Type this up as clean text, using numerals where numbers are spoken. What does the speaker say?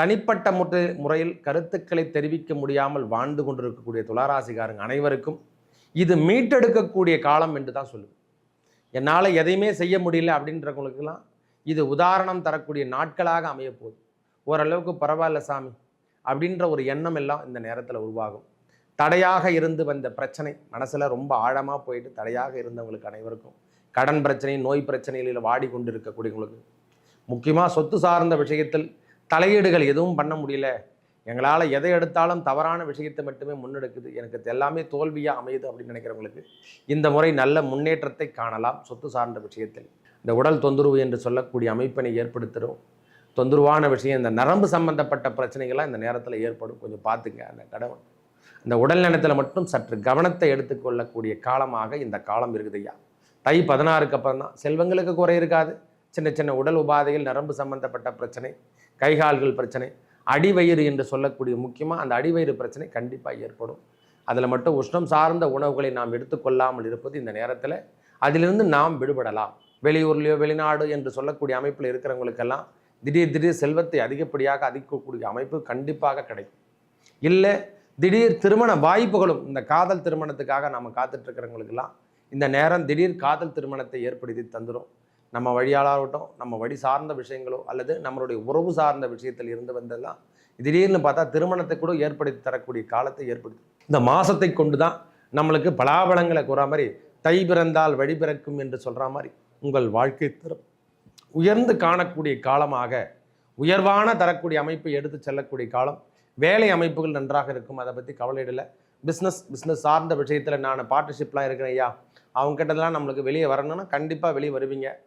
தனிப்பட்ட முறையில் கருத்துக்களை தெரிவிக்க முடியாமல் வாழ்ந்து கொண்டிருக்கக்கூடிய துளாராசிக்காரங்க அனைவருக்கும் இது மீட்டெடுக்கக்கூடிய காலம் என்று தான் சொல்லுவேன். என்னால் எதையுமே செய்ய முடியல அப்படின்றவங்களுக்கெல்லாம் இது உதாரணம் தரக்கூடிய நாட்களாக அமைய போகுது. ஓரளவுக்கு பரவாயில்ல சாமி அப்படின்ற ஒரு எண்ணம் எல்லாம் இந்த நேரத்தில் உருவாகும். தடையாக இருந்து வந்த பிரச்சனை மனசில் ரொம்ப ஆழமாக போயிட்டு தடையாக இருந்தவங்களுக்கு அனைவருக்கும் கடன் பிரச்சனை, நோய் பிரச்சனைகளில் வாடி கொண்டு இருக்கக்கூடியவங்களுக்கு, முக்கியமாக சொத்து சார்ந்த விஷயத்தில் தலையீடுகள் எதுவும் பண்ண முடியல, எங்களால் எதை எடுத்தாலும் தவறான விஷயத்தை மட்டுமே முன்னெடுக்குது, எனக்கு எல்லாமே தோல்வியாக அமையுது அப்படின்னு நினைக்கிறவங்களுக்கு இந்த முறை நல்ல முன்னேற்றத்தை காணலாம். சொத்து சார்ந்த விஷயத்தில் இந்த உடல் தொந்தரவு என்று சொல்லக்கூடிய அமைப்பினை ஏற்படுத்துகிறோம். தொந்தரவான விஷயம் இந்த நரம்பு சம்பந்தப்பட்ட பிரச்சனைகள்லாம் இந்த நேரத்தில் ஏற்படும். கொஞ்சம் பார்த்துங்க. அந்த உடல் நலத்தில் மட்டும் சற்று கவனத்தை எடுத்துக்கொள்ளக்கூடிய காலமாக இந்த காலம் இருக்குதுய்யா. தை 16க்கு அப்புறம் தான் செல்வங்களுக்கு குறை இருக்காது. சின்ன சின்ன உடல் உபாதைகள், நரம்பு சம்பந்தப்பட்ட பிரச்சனை, கைகால்கள் பிரச்சனை, அடிவயிறு என்று சொல்லக்கூடிய முக்கியமாக அந்த அடிவயிறு பிரச்சனை கண்டிப்பாக ஏற்படும். அதில் மட்டும் உஷ்ணம் சார்ந்த உணவுகளை நாம் எடுத்துக்கொள்ளாமல் இருப்பது இந்த நேரத்தில் அதிலிருந்து நாம் விடுபடலாம். வெளியூர்லையோ வெளிநாடு என்று சொல்லக்கூடிய அமைப்பில் இருக்கிறவங்களுக்கெல்லாம் திடீர் செல்வத்தை அதிகப்படியாக அதிகக்கூடிய அமைப்பு கண்டிப்பாக கிடைக்கும். இல்லை திடீர் திருமண வாய்ப்புகளும், இந்த காதல் திருமணத்துக்காக நம்ம காத்துட்ருக்கிறவங்களுக்கெல்லாம் இந்த நேரம் திடீர் காதல் திருமணத்தை ஏற்படுத்தி தந்துடும். நம்ம வழியாளாகட்டும், நம்ம வழி சார்ந்த விஷயங்களோ அல்லது நம்மளுடைய உறவு சார்ந்த விஷயத்தில் இருந்து வந்ததெல்லாம் திடீர்னு பார்த்தா திருமணத்தை கூட ஏற்படுத்தி தரக்கூடிய காலத்தை ஏற்படுத்தும். இந்த மாதத்தை கொண்டு தான் நம்மளுக்கு பலாபலங்களை கூற மாதிரி தை பிறந்தால் வழி பிறக்கும் என்று சொல்கிற மாதிரி உங்கள் வாழ்க்கை தரம் உயர்ந்து காணக்கூடிய காலமாக, உயர்வான தரக்கூடிய அமைப்பை எடுத்து செல்லக்கூடிய காலம். வேலை அமைப்புகள் நன்றாக இருக்கும், அதை பற்றி கவலையிடலை. பிஸ்னஸ் சார்ந்த விஷயத்தில் நான் பார்ட்னர்ஷிப்லாம் இருக்கிறேன் ஐயா, அவங்க கிட்டலாம் நம்மளுக்கு வெளியே வரணும்னா கண்டிப்பாக வெளியே வருவீங்க.